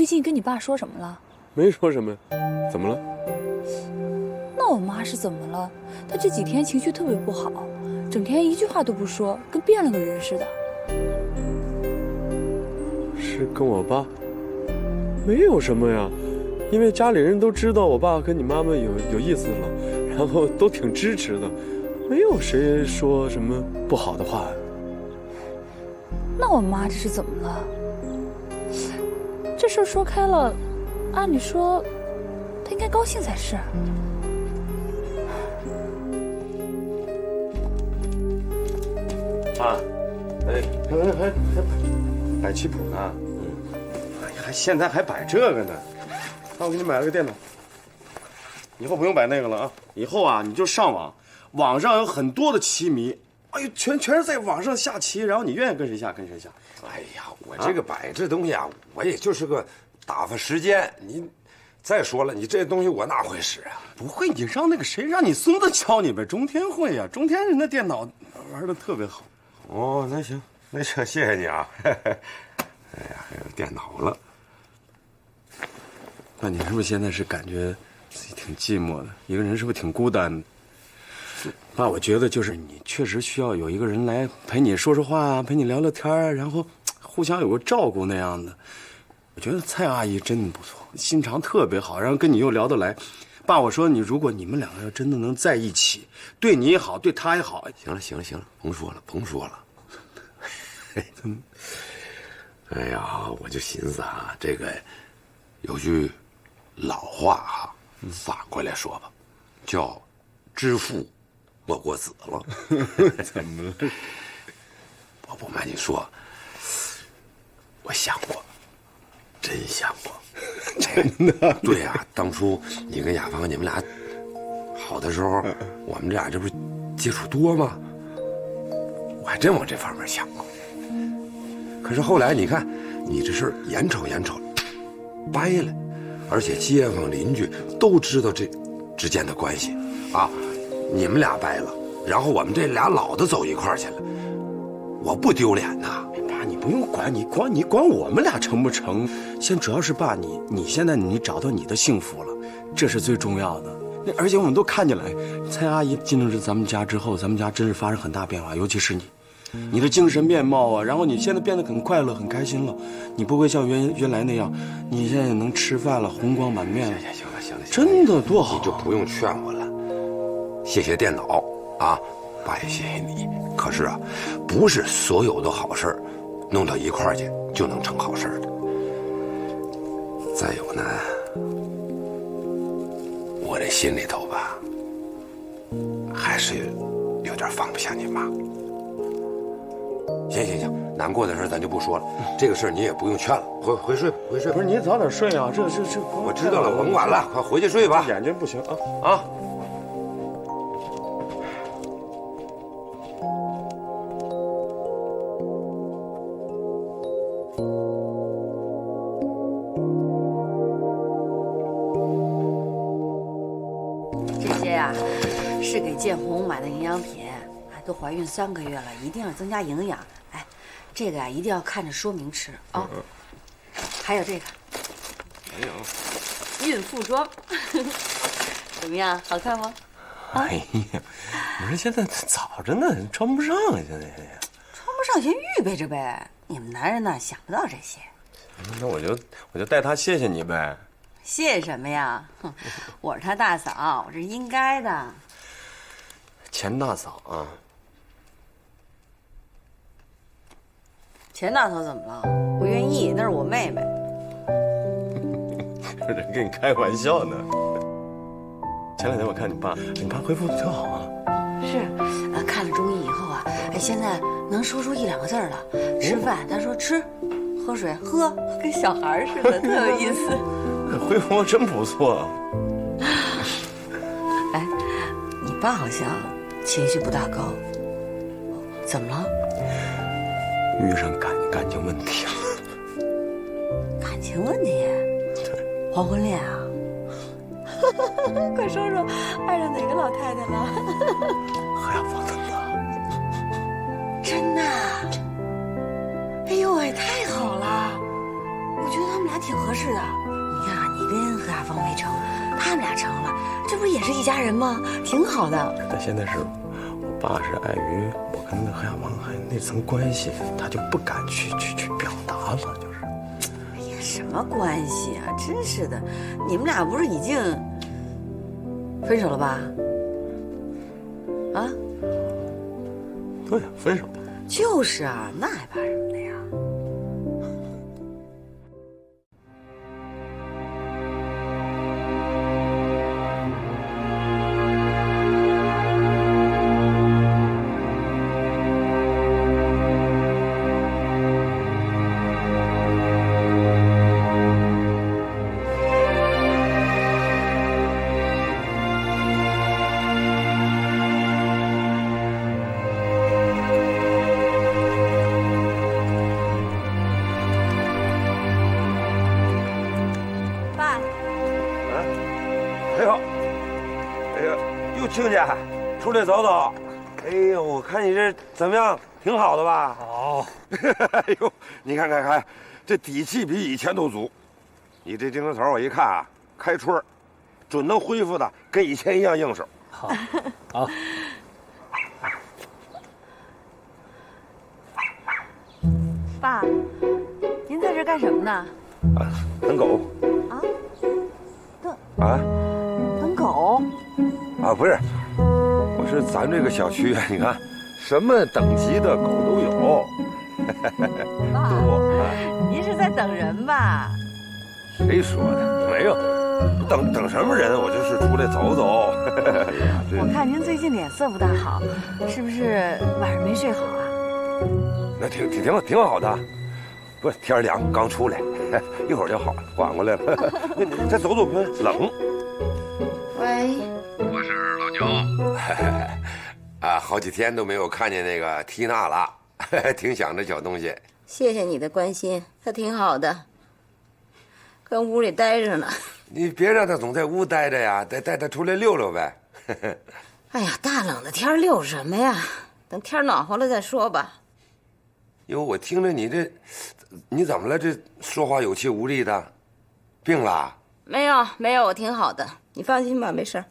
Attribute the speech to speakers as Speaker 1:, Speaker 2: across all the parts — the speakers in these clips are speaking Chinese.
Speaker 1: 近跟你爸说什么了？
Speaker 2: 没说什么，怎么了？
Speaker 1: 那我妈是怎么了？她这几天情绪特别不好，整天一句话都不说，跟变了个人似的。
Speaker 2: 是跟我爸？没有什么呀，因为家里人都知道我爸跟你妈妈有意思了，然后都挺支持的，没有谁说什么不好的话。
Speaker 1: 那我妈这是怎么了？这事儿说开了，按理说她应该高兴才是。
Speaker 3: 啊，哎，还摆棋谱呢，还现在还摆这个呢。那我给你买了个电脑，以后不用摆那个了啊。以后啊，你就上网，网上有很多的棋迷，哎呦，全是在网上下棋，然后你愿意跟谁下跟谁下。
Speaker 4: 哎呀，我这个摆这东西啊，我也就是个打发时间。你再说了，你这东西我哪会使啊？
Speaker 3: 不会，你让那个谁，让你孙子教你呗。中天会呀，中天人的电脑玩的特别好。
Speaker 4: 哦，那行，那行，谢谢你啊。哎呀，还有电脑了。
Speaker 3: 那你是不是现在是感觉自己挺寂寞的？一个人是不是挺孤单的？爸，我觉得就是你确实需要有一个人来陪你说说话啊，陪你聊聊天啊，然后互相有个照顾那样的。我觉得蔡阿姨真的不错，心肠特别好，然后跟你又聊得来。爸，我说如果你们两个要真的能在一起，对你也好，对他也好。
Speaker 4: 行了，甭说了。哎呀，我就寻思啊，这个有句老话啊，反过来说吧，叫“知父莫过子”了。
Speaker 3: 怎么了？
Speaker 4: 我不瞒你说，我想过，真想过。
Speaker 3: 真的？
Speaker 4: 对呀，当初你跟雅芳你们俩好的时候，我们这俩这不是接触多吗？我还真往这方面想过。可是后来你看，你这事儿眼瞅掰了，而且街坊邻居都知道这之间的关系啊，你们俩掰了，然后我们这俩老的走一块儿去了，我不丢脸呐。
Speaker 3: 爸，你不用管，你管我们俩成不成？现在主要是爸，你现在你找到你的幸福了，这是最重要的。而且我们都看见了，蔡阿姨进入咱们家之后，咱们家真是发生很大变化，尤其是你的精神面貌啊，然后你现在变得很快乐、很开心了，你不会像原来那样，你现在能吃饭了，红光满面了。
Speaker 4: 行了，
Speaker 3: 真的多好！
Speaker 4: 你就不用劝我了。谢谢电脑啊，爸也谢谢你。可是啊，不是所有的好事弄到一块儿去就能成好事的。再有呢，我这心里头吧，还是有点放不下你妈。行，难过的事咱就不说了，这个事儿你也不用劝了，回睡。不
Speaker 3: 是你早点睡啊，这。
Speaker 4: 我知道了，甭管了，快回去睡吧。
Speaker 3: 眼睛不行啊。
Speaker 5: 这些呀，是给建红买的营养品。都怀孕3个月了，一定要增加营养。哎，这个呀，一定要看着说明吃啊。还有这个，
Speaker 4: 没有，
Speaker 5: 孕妇装，怎么样？好看吗？
Speaker 3: 哎呀，我说现在早着呢，穿不上啊，现在。
Speaker 5: 穿不上先预备着呗。你们男人呢，想不到这些。
Speaker 3: 那我就代他谢谢你呗。
Speaker 5: 谢什么呀？哼，我是他大嫂，我这是应该的。
Speaker 3: 钱大嫂啊。
Speaker 5: 钱大嫂怎么了？不愿意，那是我妹妹。
Speaker 3: 人跟你开玩笑呢。前2天我看你爸恢复的挺好啊。
Speaker 5: 是，看了中医以后啊，现在能说出1-2个字了。吃饭他说吃，喝水喝，跟小孩似的，特有意思。
Speaker 3: 恢复真不错。
Speaker 5: 哎，你爸好像情绪不大高，怎么了？
Speaker 3: 遇上感情问题了。
Speaker 5: 感情问题？对，黄昏恋啊！快说说，爱上哪个老太太了？
Speaker 3: 何亚芳的呢？
Speaker 5: 真的？哎呦喂，太好了！我觉得他们俩挺合适的。你看啊，你跟何亚芳没成，他们俩成了，这不是也是一家人吗？挺好的。
Speaker 3: 但现在是我爸是碍于我跟何亚芳还那层关系，他就不敢去表达了，就是。
Speaker 5: 哎呀，什么关系啊？真是的，你们俩不是已经分手了吧？啊？
Speaker 3: 对呀，分手了。
Speaker 5: 就是啊，那还怕什么的呀？爸，
Speaker 4: 哎呦，哎呀，又亲家，出来走走。哎呦，我看你这怎么样？挺好的吧？
Speaker 6: 好。
Speaker 4: 哎呦，你看看，这底气比以前都足。你这精神头我一看啊，开春儿，准能恢复的跟以前一样硬手。
Speaker 6: 好，好。
Speaker 5: 爸，您在这干什么呢？
Speaker 4: 啊，等狗。
Speaker 5: 啊？
Speaker 4: 啊？
Speaker 5: 等狗？
Speaker 4: 啊，不是，我是咱这个小区啊，你看，什么等级的狗都有。
Speaker 5: 爸，
Speaker 4: 多。
Speaker 5: 您是在等人吧？
Speaker 4: 谁说的？没有，等什么人？我就是出来走走。
Speaker 5: 我看您最近脸色不大好，是不是晚上没睡好啊？
Speaker 4: 那挺好的，不是天凉，刚出来，一会儿就好了，缓过来了。你再走走呗，冷。
Speaker 5: 喂，
Speaker 4: 我是老焦。啊，好几天都没有看见那个缇娜了，挺想这小东西。
Speaker 7: 谢谢你的关心，他挺好的，跟屋里待着呢。
Speaker 4: 你别让他总在屋待着呀，带他出来溜溜呗。
Speaker 7: 哎呀，大冷的天溜什么呀？等天暖和了再说吧。
Speaker 4: 哟，我听着你怎么了？这说话有气无力的，病了？
Speaker 7: 没有，我挺好的，你放心吧，没事儿。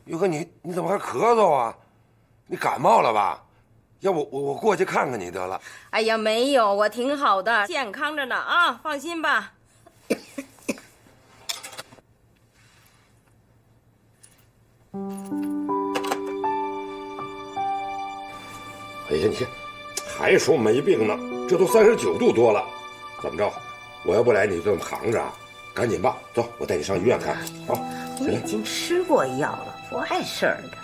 Speaker 4: 哟哥，你怎么还咳嗽啊？你感冒了吧？要不我过去看看你得了。
Speaker 7: 哎呀，没有，我挺好的，健康着呢啊，放心吧。
Speaker 4: 哎呀，你看，还说没病呢，这都39度多了，怎么着？我要不来，你就这么扛着啊？赶紧吧，走，我带你上医院看。好，
Speaker 7: 我已经吃过药了，不碍事儿的。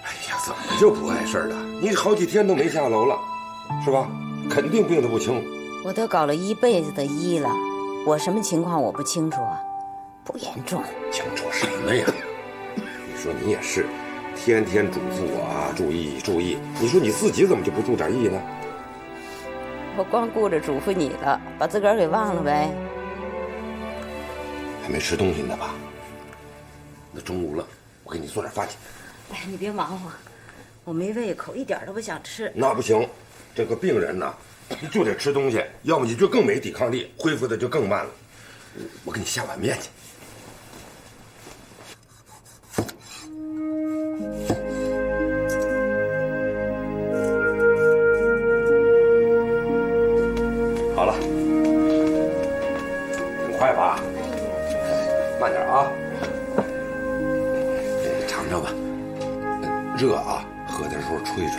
Speaker 4: 哎呀，怎么就不碍事儿了？你好几天都没下楼了，是吧？肯定病得不轻。
Speaker 7: 我都搞了一辈子的医了，我什么情况我不清楚啊？不严重。
Speaker 4: 清楚什么呀？你说你也是，天天嘱咐我啊，注意。你说你自己怎么就不注点意呢？
Speaker 7: 我光顾着嘱咐你了，把自个儿给忘了呗。
Speaker 4: 还没吃东西呢吧？那中午了，我给你做点饭去。
Speaker 7: 哎，你别忙活，我没胃口，一点都不想吃。
Speaker 4: 那不行，这个病人呢，就得吃东西，要么你就更没抵抗力，恢复的就更慢了。我给你下碗面去。好了，很快吧？慢点啊。尝尝吧，热啊，喝的时候吹吹。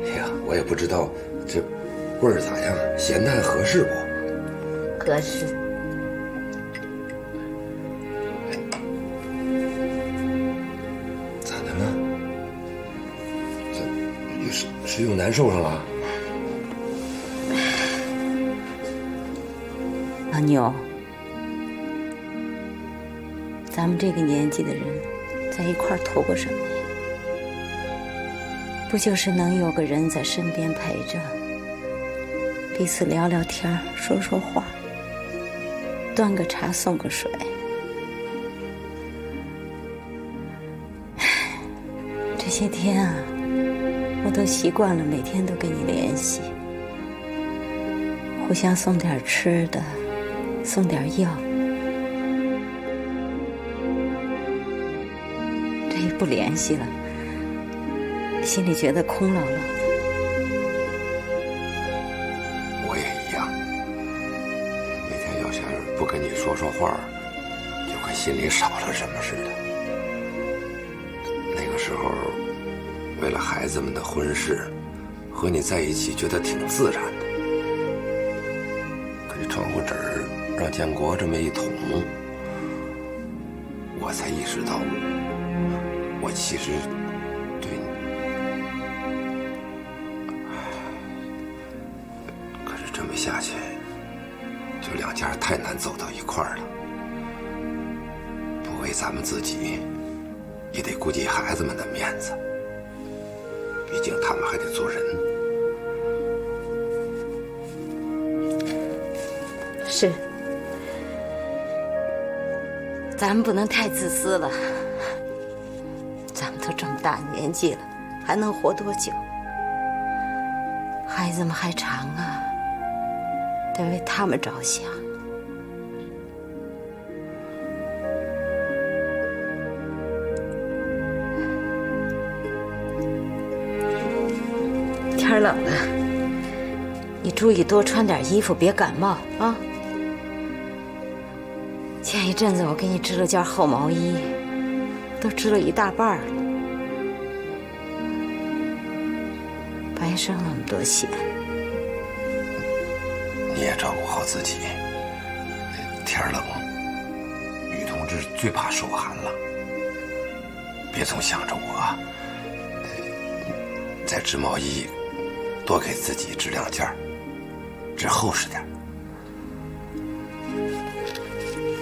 Speaker 4: 哎呀，我也不知道这味儿咋样，咸淡合适不？
Speaker 7: 合适。
Speaker 4: 咋的了？是又难受上了？
Speaker 7: 老牛，咱们这个年纪的人在一块儿图个什么呀？不就是能有个人在身边陪着，彼此聊聊天，说说话，端个茶送个水。这些天啊，我都习惯了每天都跟你联系，互相送点吃的，送点药。这一不联系了，心里觉得空落落的。
Speaker 4: 我也一样，每天要是不跟你说说话，就跟心里少了什么似的。那个时候，为了孩子们的婚事，和你在一起觉得挺自然的。可是窗户纸儿让建国这么一捅，我才意识到，我其实对你……可是这么下去，就两家太难走到一块儿了。不为咱们自己，也得顾及孩子们的面子。毕竟他们还得做人。
Speaker 7: 是，咱们不能太自私了。咱们都这么大年纪了，还能活多久？孩子们还长啊，得为他们着想。天冷了，你注意多穿点衣服，别感冒啊。前一阵子我给你织了件厚毛衣，都织了一大半了，白生那么多血。
Speaker 4: 你也照顾好自己。天冷，女同志最怕受寒了。别总想着我，在织毛衣，多给自己织两件，织厚实点。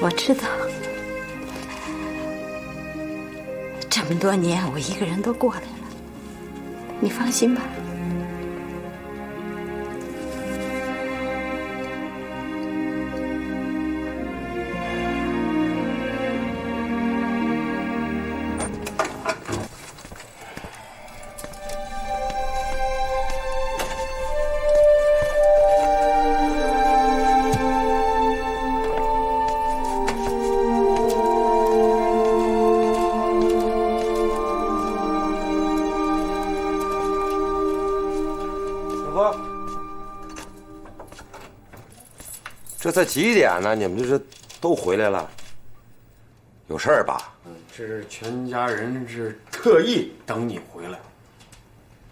Speaker 7: 我知道，这么多年我一个人都过来了，你放心吧。
Speaker 4: 这才几点呢？你们这是都回来了？有事儿吧？
Speaker 3: 这是全家人是特意等你回来。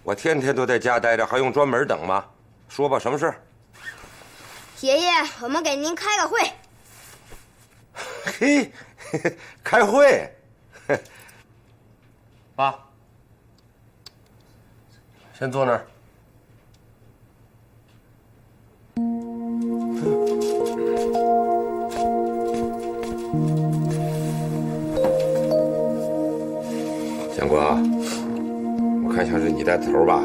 Speaker 4: 我天天都在家待着，还用专门等吗？说吧，什么事？
Speaker 6: 爷爷，我们给您开个会。
Speaker 4: 嘿，开会。
Speaker 3: 爸，
Speaker 4: 先坐那儿。建国，我看像是你带头吧？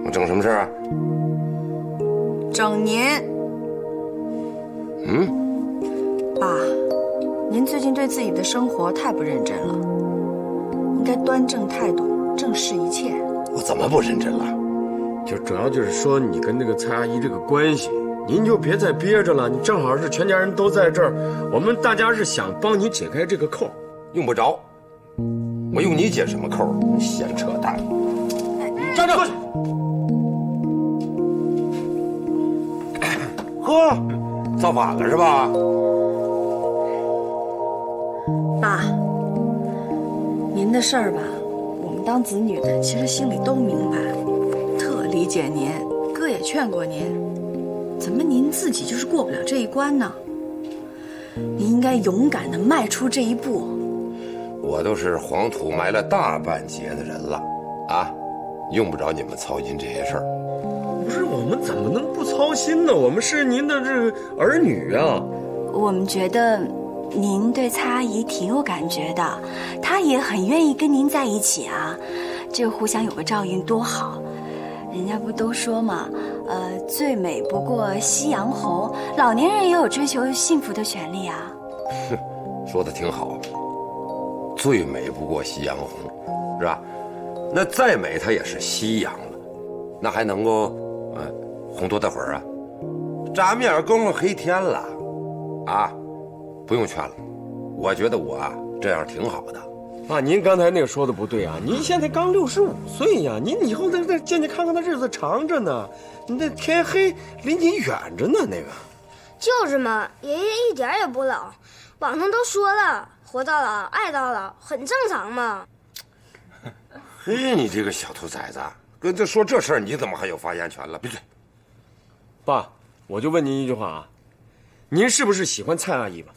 Speaker 4: 我整什么事啊？
Speaker 8: 整您。爸，您最近对自己的生活太不认真了，应该端正态度，正视一切。
Speaker 4: 我怎么不认真了？
Speaker 3: 就主要就是说你跟那个蔡阿姨这个关系，您就别再憋着了。你正好是全家人都在这儿，我们大家是想帮你解开这个扣。
Speaker 4: 用不着，我用你解什么扣？闲扯淡！
Speaker 3: 站着！
Speaker 4: 呵，造反了是吧？
Speaker 8: 爸，您的事儿吧，我们当子女的其实心里都明白，特理解您，哥也劝过您，怎么您自己就是过不了这一关呢？您应该勇敢地迈出这一步。
Speaker 4: 我都是黄土埋了大半截的人了，啊，用不着你们操心这些事儿。
Speaker 3: 不是我们怎么能不操心呢？我们是您的这个儿女啊。
Speaker 9: 我们觉得您对蔡阿姨挺有感觉的，她也很愿意跟您在一起啊，这互相有个照应多好。人家不都说嘛，最美不过夕阳红，老年人也有追求幸福的权利啊。
Speaker 4: 哼，说的挺好，最美不过夕阳红，是吧？那再美它也是夕阳了，那还能够红多大会儿啊？眨眼功夫黑天了，啊，不用劝了，我觉得我这样挺好的。
Speaker 3: 爸，您刚才那个说的不对啊！您现在刚65岁呀，您以后那健健康康的日子长着呢，你那天黑离您远着呢。那个，
Speaker 6: 就是嘛，爷爷一点也不老，网上都说了，活到老爱到老，很正常嘛。
Speaker 4: 嘿，你这个小兔崽子，跟这说这事儿，你怎么还有发言权了？闭嘴！
Speaker 3: 爸，我就问您一句话啊，您是不是喜欢蔡阿姨吧？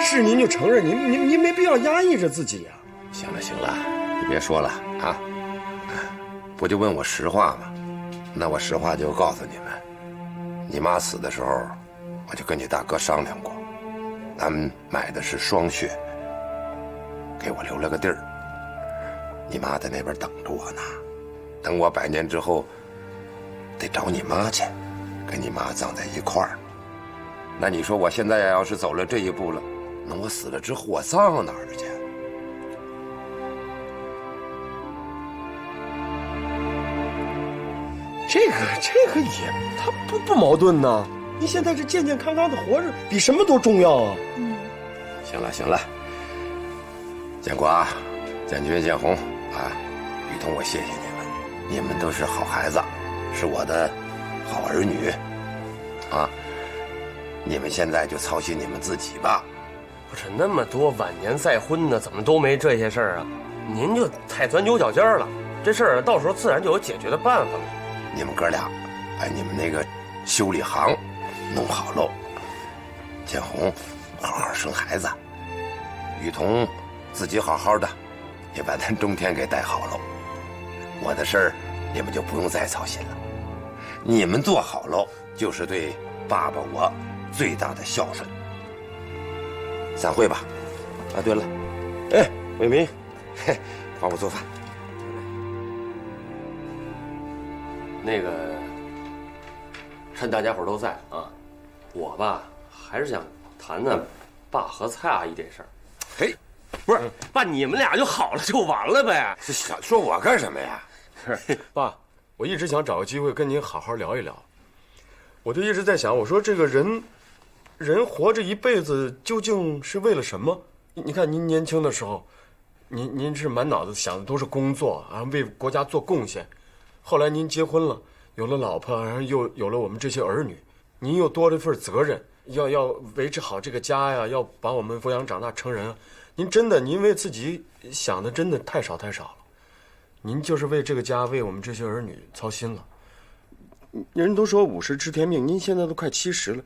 Speaker 3: 是您就承认，您没必要压抑着自己呀。
Speaker 4: 行了行了，你别说了啊！不就问我实话吗？那我实话就告诉你们，你妈死的时候，我就跟你大哥商量过，咱们买的是双血，给我留了个地儿。你妈在那边等着我呢，等我100年之后，得找你妈去，跟你妈葬在一块儿。那你说我现在要是走了这一步了，那我死了之后我葬哪儿去？
Speaker 3: 这个也，它不矛盾呢。你现在是健健康康的活着，比什么都重要啊。
Speaker 4: 行了行了，建国、建军、建红啊，雨桐，我谢谢你们，你们都是好孩子，是我的好儿女，啊，你们现在就操心你们自己吧。
Speaker 10: 不是那么多晚年再婚的，怎么都没这些事儿啊？您就太钻牛角尖了，这事儿到时候自然就有解决的办法了。
Speaker 4: 你们哥俩，把你们那个修理行弄好喽。建红好好生孩子，雨桐自己好好的，也把咱中天给带好喽。我的事儿你们就不用再操心了，你们做好喽，就是对爸爸我最大的孝顺。散会吧。啊，对了，哎，伟民，嘿，帮我做饭。
Speaker 10: 那个，趁大家伙都在啊，我吧还是想谈谈爸和蔡阿姨这事儿。
Speaker 4: 嘿，
Speaker 10: 不是爸，你们俩就好了就完了呗。
Speaker 4: 想说我干什么呀？
Speaker 3: 是爸，我一直想找个机会跟您好好聊一聊。我就一直在想，我说这个人活着一辈子究竟是为了什么？你看您年轻的时候，您是满脑子想的都是工作啊，为国家做贡献。后来您结婚了，有了老婆，然后又有了我们这些儿女，您又多了一份责任，要维持好这个家呀，要把我们抚养长大成人。您为自己想的真的太少太少了，您就是为这个家，为我们这些儿女操心了。人都说50知天命，您现在都快70了，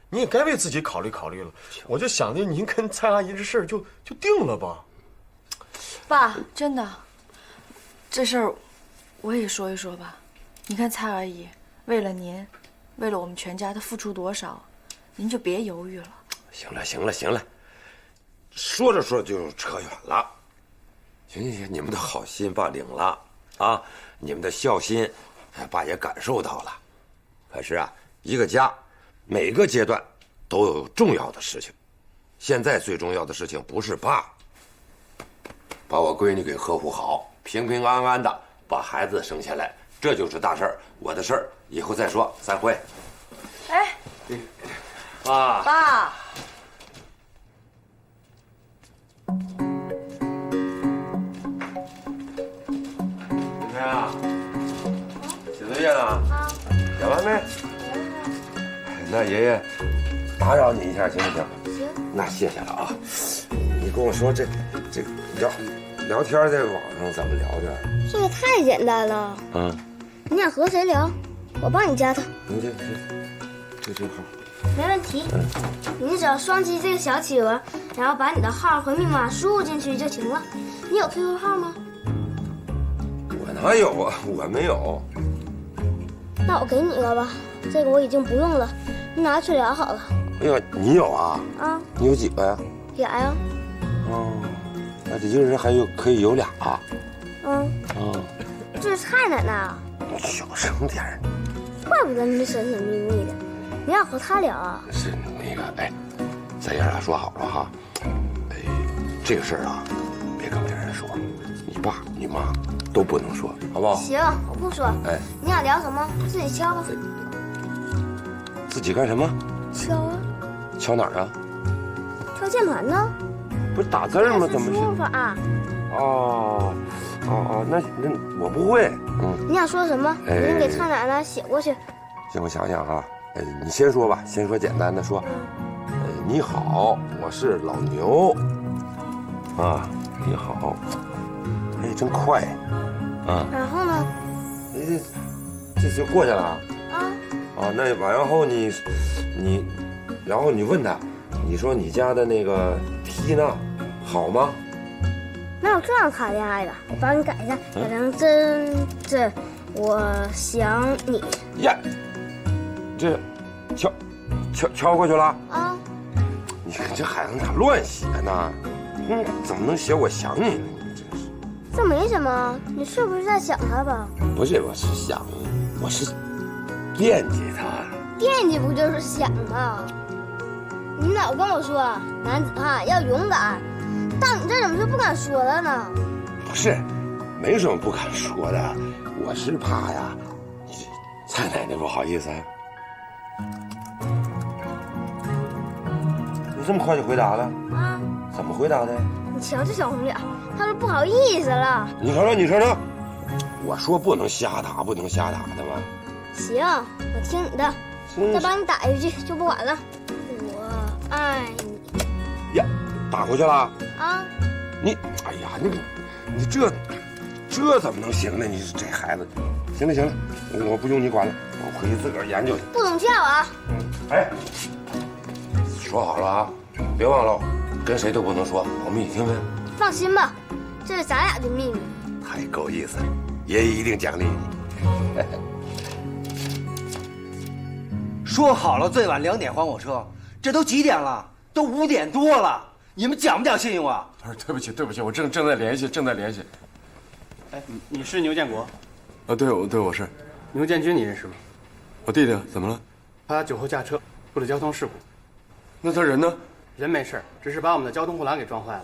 Speaker 3: 你也该为自己考虑考虑了。我就想着您跟蔡阿姨这事儿就定了吧。
Speaker 8: 爸，真的，这事儿我也说一说吧。你看蔡阿姨为了您，为了我们全家，她付出多少，您就别犹豫了。
Speaker 4: 行了行了行了，说着说着就扯远了。行，你们的好心爸领了啊，你们的孝心，爸也感受到了。可是啊，一个家每个阶段都有重要的事情，现在最重要的事情不是爸，把我闺女给呵护好，平平安安的把孩子生下来，这就是大事儿。我的事儿以后再说，散会。
Speaker 8: 哎，
Speaker 10: 爸，
Speaker 8: 爸。
Speaker 4: 明天啊，写作业呢？啊，写完没？那爷爷打扰你一下行不行？
Speaker 6: 行。
Speaker 4: 那谢谢了啊。你跟我说这聊天在网上怎么聊的？
Speaker 6: 这个太简单了。
Speaker 4: 嗯。
Speaker 6: 你想和谁聊？我帮你加他。
Speaker 4: 你这号。
Speaker 6: 没问题。你只要双击这个小企鹅，然后把你的号和密码输入进去就行了。你有 QQ 号吗？
Speaker 4: 我哪有啊？我没有。
Speaker 6: 那我给你一个吧，这个我已经不用了，你拿去聊好了。
Speaker 4: 哎呀，你有啊？
Speaker 6: 啊。
Speaker 4: 你有几个呀？
Speaker 6: 俩呀。
Speaker 4: 哦，那这一个人还可以有俩啊？
Speaker 6: 嗯。
Speaker 4: 哦。
Speaker 6: 这是蔡奶奶啊。
Speaker 4: 小声点儿。
Speaker 6: 怪不得你神神秘秘的，你要和他聊啊？
Speaker 4: 是那个，哎，咱爷俩说好了哈，这个事儿啊，别跟别人说，你爸你妈都不能说，好不好？
Speaker 6: 行，我不说。
Speaker 4: 哎，
Speaker 6: 你想聊什么，自己敲吧。
Speaker 4: 自己干什么？
Speaker 6: 敲啊，
Speaker 4: 敲哪儿啊？
Speaker 6: 敲键盘呢。
Speaker 4: 不是打字儿吗？怎么是？
Speaker 6: 说法。
Speaker 4: 哦，那我不会。
Speaker 6: 你想说什么？
Speaker 4: 哎
Speaker 6: 你给蔡奶奶写过去。
Speaker 4: 行，我想想啊，你先说吧，先说简单的，说，你好，我是老牛。啊，你好。哎，真快。啊。
Speaker 6: 然后呢？
Speaker 4: 这就过去了。
Speaker 6: 啊，
Speaker 4: 那完后然后你问他，你说你家的那个缇娜好吗？
Speaker 6: 哪有这样谈恋爱的？我帮你改一下，改成真我想你。
Speaker 4: 呀，这敲过去了
Speaker 6: 啊！
Speaker 4: 你看这孩子咋乱写呢？怎么能写我想你呢？你真是。
Speaker 6: 这没什么，你是不是在想他吧？
Speaker 4: 不是，我是想，我是惦记他。
Speaker 6: 惦记不就是想吗？你老跟我说男子汉要勇敢，到你这怎么就不敢说了呢？
Speaker 4: 不是，没什么不敢说的，我是怕呀，你蔡奶奶不好意思。你这么快就回答了？
Speaker 6: 啊？
Speaker 4: 怎么回答的？
Speaker 6: 你瞧这小红脸，他说不好意思了。
Speaker 4: 你瞅瞅，你瞅瞅，我说不能瞎打，不能瞎打的吗？
Speaker 6: 行，我听你的，再帮你打一句就不管了。我爱你。
Speaker 4: 呀，打回去了？
Speaker 6: 啊？
Speaker 4: 你，哎呀，你这怎么能行呢？你这孩子，行了行了，我不用你管了，我回去自个儿研究去。
Speaker 6: 不懂叫啊！
Speaker 4: 哎，说好了啊，别忘了，跟谁都不能说，保密听没？
Speaker 6: 放心吧，这是咱俩的秘密。
Speaker 4: 太够意思了，爷爷一定奖励你。
Speaker 11: 说好了最晚2点还我车，这都几点了？都5点多了，你们讲不讲信用啊？
Speaker 3: 不是，对不起，我正在联系。
Speaker 12: 哎，你是牛建国？
Speaker 3: 啊，对，我是。
Speaker 12: 牛建军你认识吗？
Speaker 3: 我弟弟怎么了？
Speaker 12: 他酒后驾车，出了交通事故。
Speaker 3: 那他人呢？
Speaker 12: 人没事，只是把我们的交通护栏给撞坏了。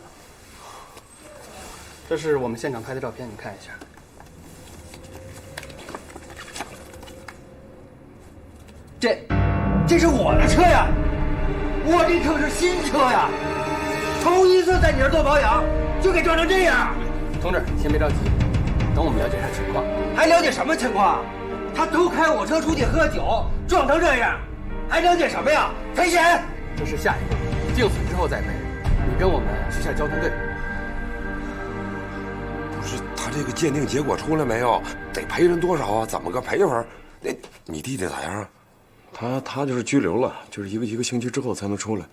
Speaker 12: 这是我们现场拍的照片，你看一下。
Speaker 11: 这是我的车呀，我这可是新车呀，头一次在你这儿做保养，就给撞成这样。
Speaker 12: 同志，先别着急，等我们了解下情况。
Speaker 11: 还了解什么情况？他偷开我车出去喝酒，撞成这样，还了解什么呀？赔钱。
Speaker 12: 这是下一步，定损之后再赔。你跟我们去下交通队。
Speaker 4: 不是，他这个鉴定结果出来没有？得赔人多少啊？怎么个赔法？你弟弟咋样啊？
Speaker 3: 他就是拘留了，就是一个星期之后才能出来。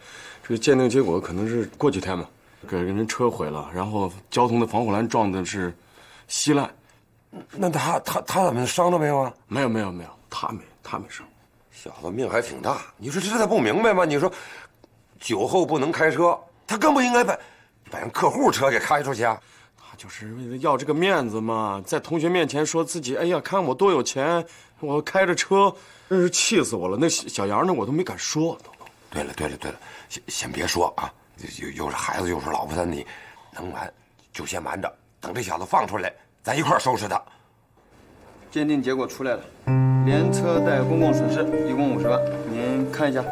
Speaker 3: 这个鉴定结果可能是过几天嘛，给人车毁了，然后交通的防护栏撞的是稀烂。
Speaker 4: 那他怎么伤着没有啊？
Speaker 3: 没有，他没伤。
Speaker 4: 小子命还挺大，你说这他不明白吗？你说酒后不能开车，他更不应该把人客户车给开出去啊！
Speaker 3: 他就是为了要这个面子嘛，在同学面前说自己，哎呀，看我多有钱，我开着车。真是气死我了！那小杨呢，我都没敢说。
Speaker 4: 对了，先别说啊，又是孩子又是老婆的，你能瞒就先瞒着，等这小子放出来，咱一块儿收拾他。
Speaker 11: 鉴定结果出来了，连车带公共损失一共50万，您看一下。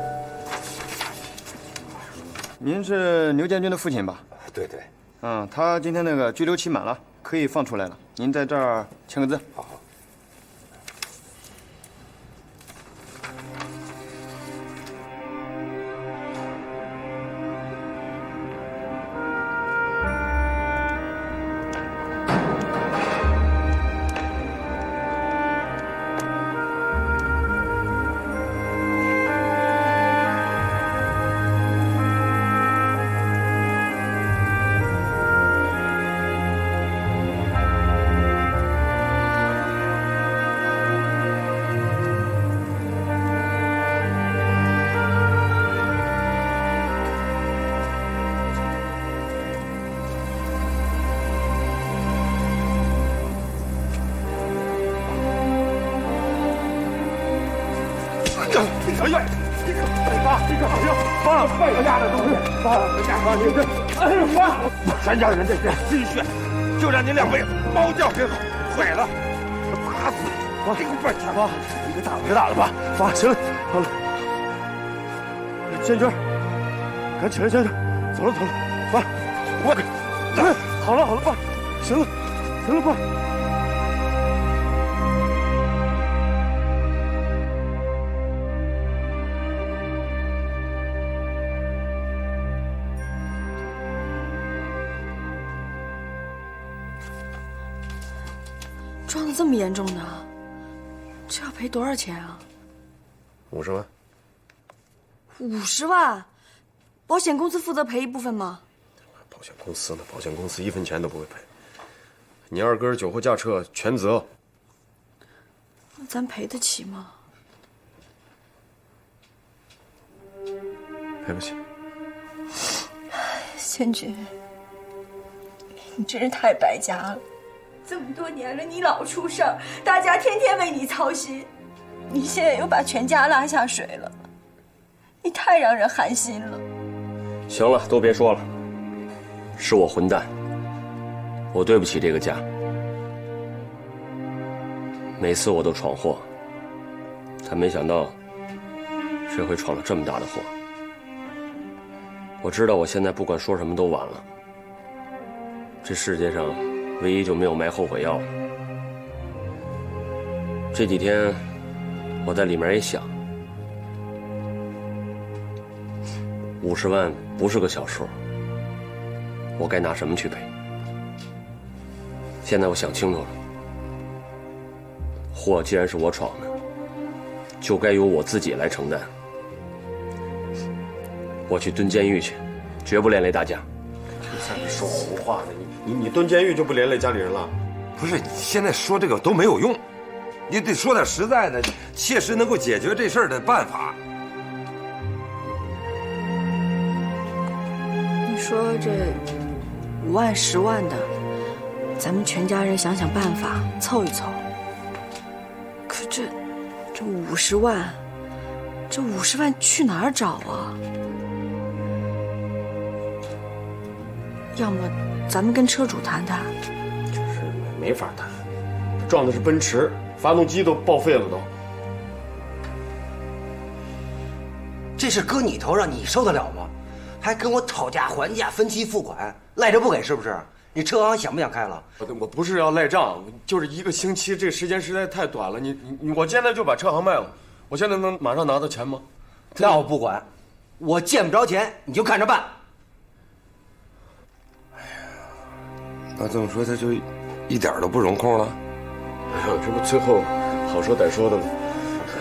Speaker 11: 您是牛建军的父亲吧？
Speaker 4: 对。
Speaker 11: 他今天那个拘留期满了，可以放出来了。您在这儿签个字。
Speaker 4: 好。
Speaker 11: 哎呀，爸，这个好像爸，快回家的东西，爸，回家，爸，你这，哎呀，爸。
Speaker 4: 全家人的这心血，就让你两位包教给毁了，我打死你！我给你办钱吧，你给打回打了吧？
Speaker 2: 爸，行了，好了，建军，赶起来，建军，走了，爸，好了，爸，行了，爸。
Speaker 8: 撞得这么严重呢？这要赔多少钱啊
Speaker 3: 50万。
Speaker 8: 50万，保险公司负责赔一部分吗？
Speaker 3: 保险公司呢？保险公司1分钱都不会赔。你二哥酒后驾车全责。
Speaker 8: 那咱赔得起吗？
Speaker 3: 赔不起。
Speaker 7: 千军，你真是太败家了！这么多年了，你老出事儿，大家天天为你操心，你现在又把全家拉下水了，你太让人寒心了。
Speaker 10: 行了，都别说了，是我混蛋，我对不起这个家。每次我都闯祸，但没想到这回闯了这么大的祸。我知道我现在不管说什么都晚了，这世界上唯一就没有卖后悔药了。这几天我在里面也想，50万不是个小数，我该拿什么去赔？现在我想清楚了，祸既然是我闯的，就该由我自己来承担。我去蹲监狱去，绝不连累大家。
Speaker 3: 在这说胡话呢！你蹲监狱就不连累家里人了？
Speaker 4: 不是，你现在说这个都没有用，你得说点实在的，切实能够解决这事儿的办法。
Speaker 8: 你说这5万、10万的，咱们全家人想想办法凑一凑。可这50万，这50万去哪儿找啊？要么咱们跟车主谈谈。
Speaker 3: 就是没法谈，撞的是奔驰，发动机都报废了都。
Speaker 11: 这事搁你头上，你受得了吗？还跟我讨价还价，分期付款，赖着不给是不是？你车行想不想开了？
Speaker 3: 我不是要赖账，就是1个星期，这时间实在太短了。我现在就把车行卖了，我现在能马上拿到钱吗？
Speaker 11: 那我不管，我见不着钱，你就看着办。
Speaker 4: 那这么说，他就一点都不容控了？
Speaker 3: 哎呀，这不最后好说歹说的，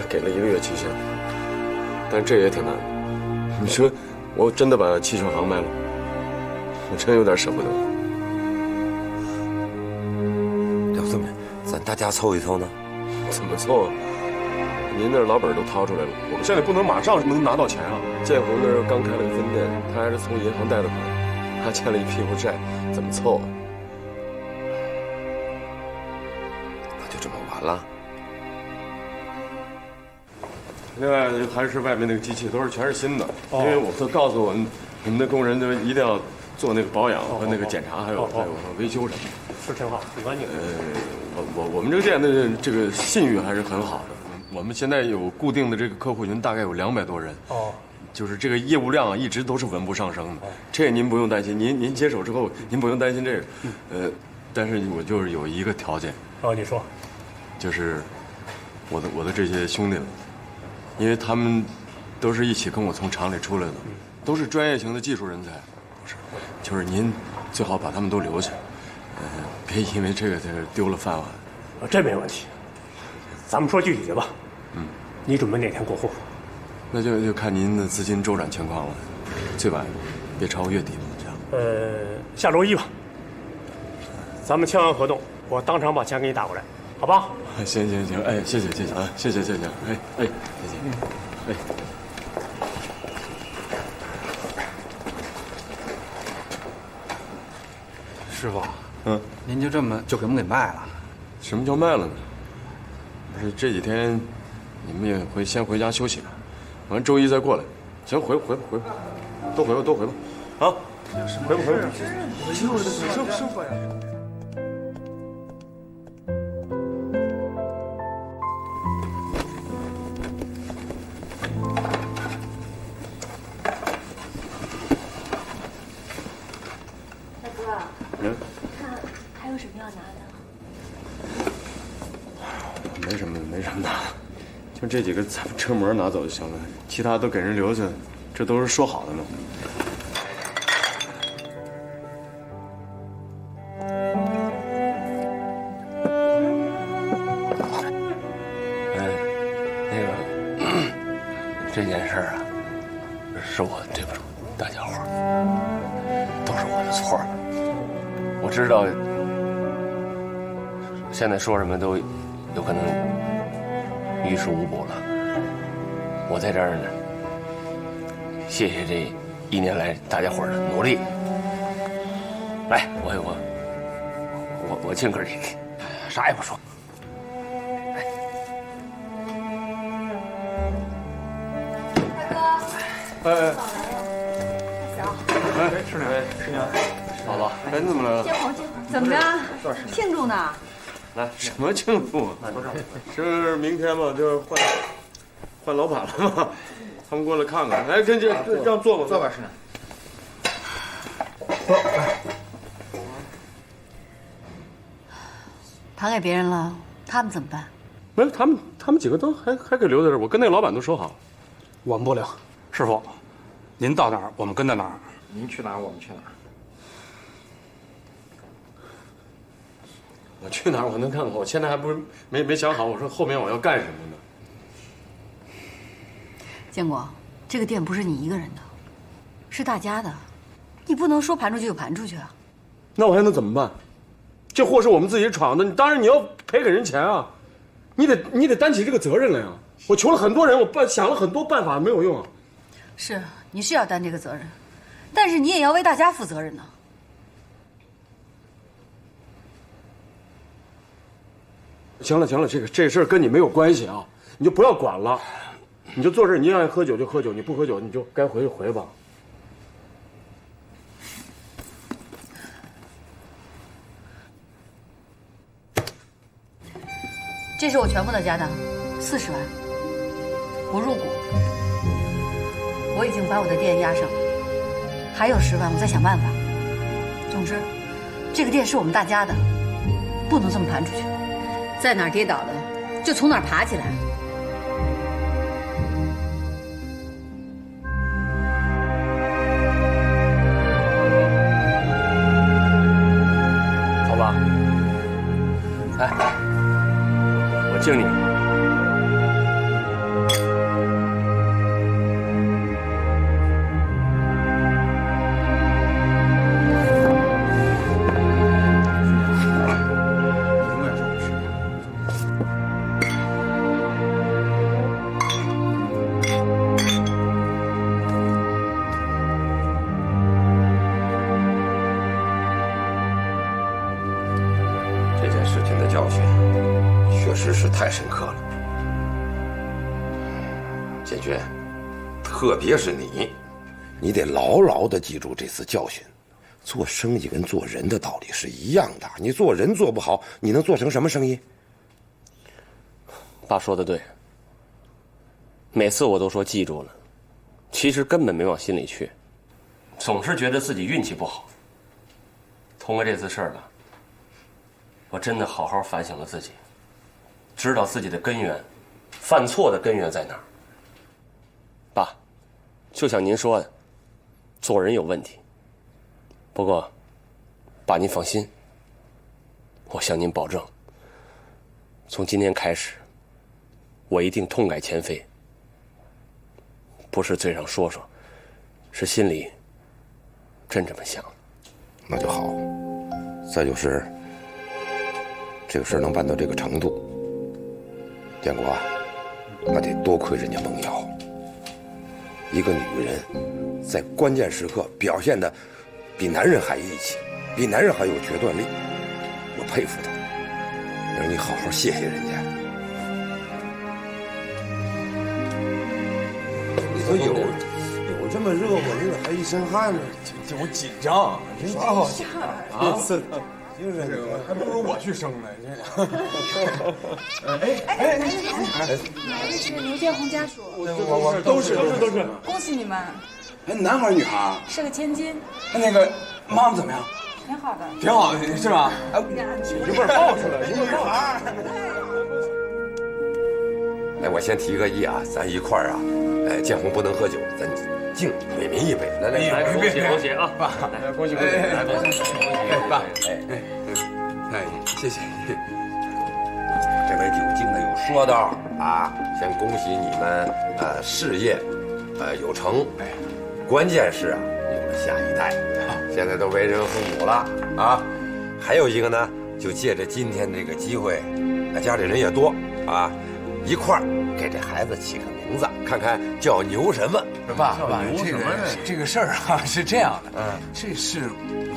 Speaker 3: 给了1个月期限，但这也挺难的。你说，我真的把汽车行卖了，我真有点舍不得。
Speaker 4: 要这么，咱大家凑一凑呢？
Speaker 3: 怎么凑啊？您那老本都掏出来了，我们现在不能马上能拿到钱啊。建宏那儿刚开了个分店，他还是从银行贷的款，还欠了一屁股债，怎么凑啊？
Speaker 4: 就这么完了？
Speaker 3: 另外还是外面那个机器全是新的，因为我都告诉我们的工人就一定要做那个保养和那个检查，还有维修什么的。
Speaker 13: 是挺好，很干净。
Speaker 3: 我们这个店的这个信誉还是很好的。我们现在有固定的这个客户群，大概有200多人。哦，就是这个业务量啊，一直都是稳步上升的。这您不用担心，您接手之后，您不用担心这个。但是我就是有一个条件。
Speaker 13: 哦，你说。
Speaker 3: 就是我的这些兄弟们，因为他们都是一起跟我从厂里出来的，都是专业型的技术人才，不是，就是您最好把他们都留下，别因为这个丢了饭碗。
Speaker 13: 这没问题，咱们说具体的吧。你准备哪天过户？
Speaker 3: 那就看您的资金周转情况了，最晚别超过月底吧，这样。
Speaker 13: 下周1吧。咱们签完合同，我当场把钱给你打过来。好吧，
Speaker 3: 行，哎，谢谢啊，谢谢，哎，再见，哎，
Speaker 12: 师傅，您就这么就给我们给卖了？
Speaker 3: 什么叫卖了呢？不是这几天你们也先回家休息吧，完周1再过来。行，回吧，都回吧，啊，
Speaker 2: 回不回？
Speaker 12: 生活呀。
Speaker 9: 大哥，看还有什么要拿的？
Speaker 3: 没什么的，就这几个咱们车模拿走就行了，其他都给人留下，这都是说好的呢。
Speaker 10: 这件事儿啊，是我对不住大家伙儿，都是我的错。我知道，现在说什么都有可能于事无补了。我在这儿呢，谢谢这1年来大家伙儿的努力。来，我敬哥几个，啥也不说。
Speaker 3: 哎，
Speaker 12: 师娘，
Speaker 3: 姥姥，哎，你怎么来了？
Speaker 8: 怎么着？庆祝呢？
Speaker 3: 来，什么庆祝？是明天嘛，就是换老板了嘛，他们过来看看。来，这让坐吧，
Speaker 12: 坐吧，师娘。
Speaker 5: 坐，来。盘给别人了，他们怎么办？
Speaker 3: 没有，他们几个都还给留在这儿。我跟那个老板都说好了。
Speaker 12: 我们不留，师傅，您到哪儿我们跟到哪儿，您去哪儿我们去哪儿。
Speaker 3: 我去哪儿我能看看？我现在还不是没想好，我说后面我要干什么呢？
Speaker 5: 建国，这个店不是你一个人的，是大家的，你不能说盘出去就盘出去啊。
Speaker 3: 那我还能怎么办？这货是我们自己闯的，当然你要赔给人钱啊，你得担起这个责任来呀。我求了很多人，我想了很多办法，没有用啊。
Speaker 5: 是，你是要担这个责任，但是你也要为大家负责任呢。
Speaker 3: 行了，这事儿跟你没有关系啊，你就不要管了，你就坐这儿，你愿意喝酒就喝酒，你不喝酒你就该回就回吧。
Speaker 5: 这是我全部的家当，40万，不入股。我已经把我的店压上了，还有10万，我再想办法。总之，这个店是我们大家的，不能这么盘出去。在哪儿跌倒了，就从哪儿爬起来。
Speaker 10: 走吧，来，我敬你。
Speaker 4: 这件事情的教训确实是太深刻了，建军，特别是你得牢牢地记住这次教训。做生意跟做人的道理是一样的，你做人做不好，你能做成什么生意？
Speaker 10: 爸说的对，每次我都说记住了，其实根本没往心里去，总是觉得自己运气不好。通过这次事儿吧，我真的好好反省了自己，知道自己的根源，犯错的根源在哪儿。爸，就像您说的，做人有问题。不过，爸您放心，我向您保证，从今天开始，我一定痛改前非。不是嘴上说说，是心里真这么想。
Speaker 4: 那就好。再就是，这个事儿能办到这个程度，建国啊，那得多亏人家孟瑶。一个女人在关键时刻表现的比男人还义气，比男人还有决断力，我佩服她。让你好好谢谢人家。
Speaker 14: 你说有这么热乎，你咋还一身汗呢？我紧张，
Speaker 15: 啥好紧张啊？
Speaker 14: 就是还不如我去生呢。
Speaker 8: 哪位是刘建宏家属？
Speaker 14: 我都是。
Speaker 8: 恭喜你们！
Speaker 15: 哎，男孩女孩？
Speaker 8: 是个千金。
Speaker 15: 那个妈妈怎么样？
Speaker 8: 挺好的。
Speaker 15: 挺好的，是吧？哎，
Speaker 14: 一会儿抱出来，一会儿抱。
Speaker 4: 哎，我先提个议啊，咱一块儿啊，哎，建宏不能喝酒，咱敬伟民一杯。来，
Speaker 10: 恭喜恭喜啊！
Speaker 14: 爸，恭喜恭喜！来，恭喜
Speaker 15: 爸！哎，谢谢。
Speaker 4: 这位酒敬的有说道啊，先恭喜你们事业有成，关键是啊有了下一代，现在都为人父母了啊。还有一个呢，就借着今天这个机会，家里人也多啊，一块儿给这孩子起个名字，看看叫牛什么。
Speaker 15: 爸，这个事儿啊是这样的，这是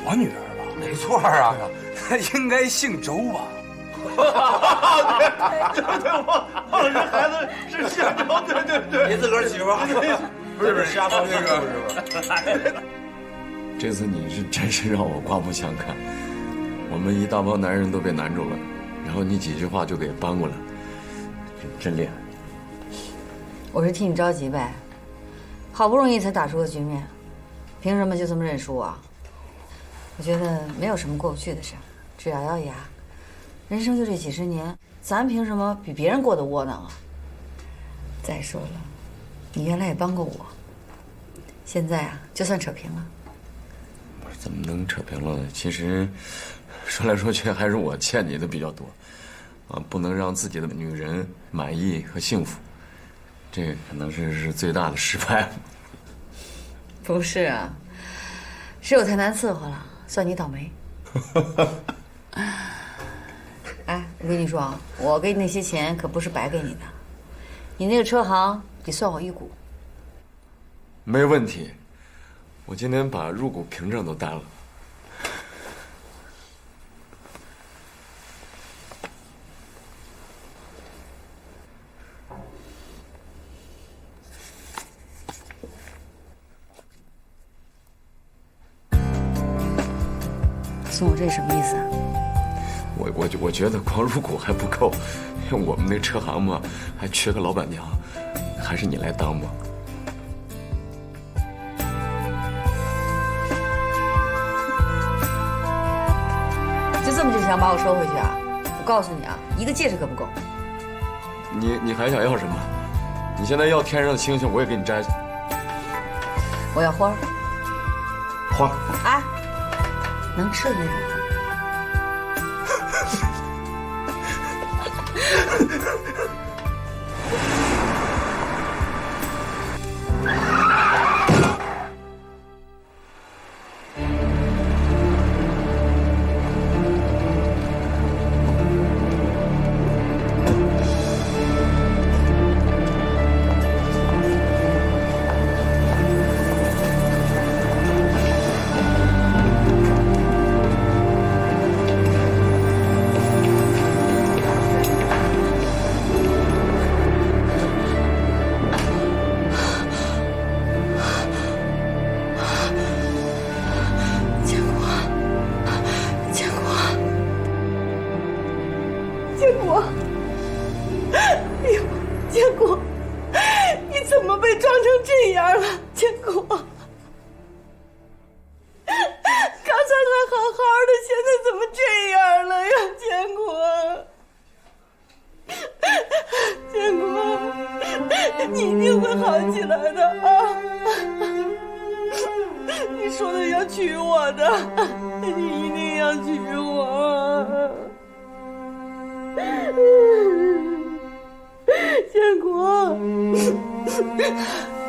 Speaker 15: 我女儿吧？
Speaker 4: 没错啊，
Speaker 15: 她应该姓周吧？
Speaker 14: 对，忘了这孩子是姓周，对，
Speaker 4: 你自个儿媳妇
Speaker 14: 不是瞎说这个。
Speaker 3: 这次你是真是让我刮目相看，我们一大帮男人都被难住了，然后你几句话就给扳过来，真厉害。
Speaker 5: 我是替你着急呗，好不容易才打出个局面，凭什么就这么认输啊？我觉得没有什么过不去的事，只咬咬牙。人生就这几十年，咱凭什么比别人过得窝囊啊？再说了，你原来也帮过我，现在啊，就算扯平了。
Speaker 3: 怎么能扯平了呢？其实说来说去还是我欠你的比较多，啊，不能让自己的女人满意和幸福，这可能是最大的失败。
Speaker 5: 不是啊，是我太难伺候了，算你倒霉。哎，我跟你说啊，我给你那些钱可不是白给你的，你那个车行得算我一股。
Speaker 3: 没问题，我今天把入股凭证都带了。
Speaker 5: 送我这什么意思啊？
Speaker 3: 我觉得光入股还不够，我们那车行嘛，还缺个老板娘，还是你来当吧。
Speaker 5: 就这么就想把我收回去啊？我告诉你啊，一个戒指可不够。
Speaker 3: 你还想要什么？你现在要天上的星星，我也给你摘去。
Speaker 5: 我要花儿。
Speaker 3: 花？
Speaker 5: 啊，能吃的那种。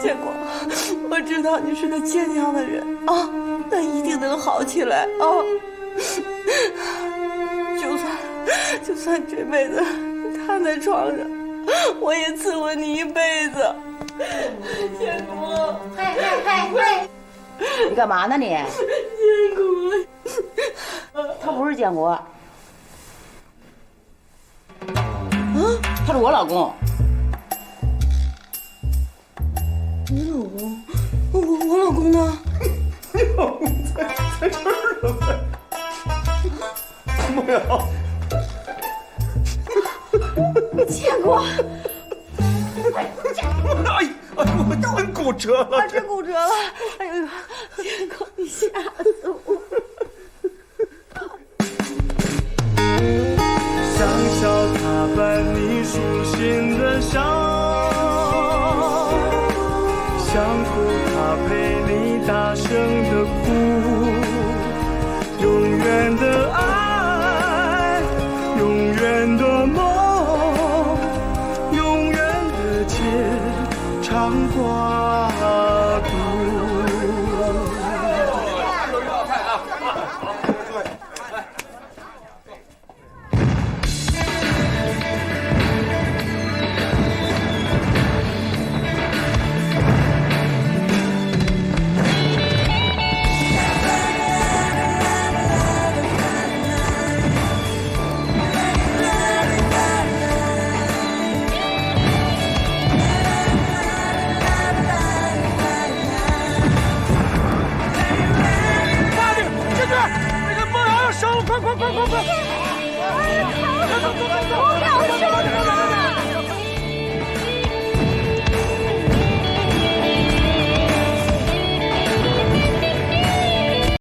Speaker 7: 建国，我知道你是个坚强的人啊，那一定能好起来啊！就算这辈子瘫在床上，我也伺候你一辈子。建国，
Speaker 5: 嘿，你干嘛呢你？
Speaker 7: 建国，
Speaker 5: 他不是建国，他是我老公。
Speaker 7: 你老公？我老公呢？
Speaker 14: 娘在这儿了呗。梦瑶，
Speaker 7: 建国，
Speaker 14: 哎，我骨折了，
Speaker 7: 真骨折了！哎呦，建国，你吓死我！
Speaker 14: 像小他伴你舒心的笑，像哭他陪你大声的哭，永远的爱，永远的梦，永远的结肠挂肚。
Speaker 7: 快！我要生了！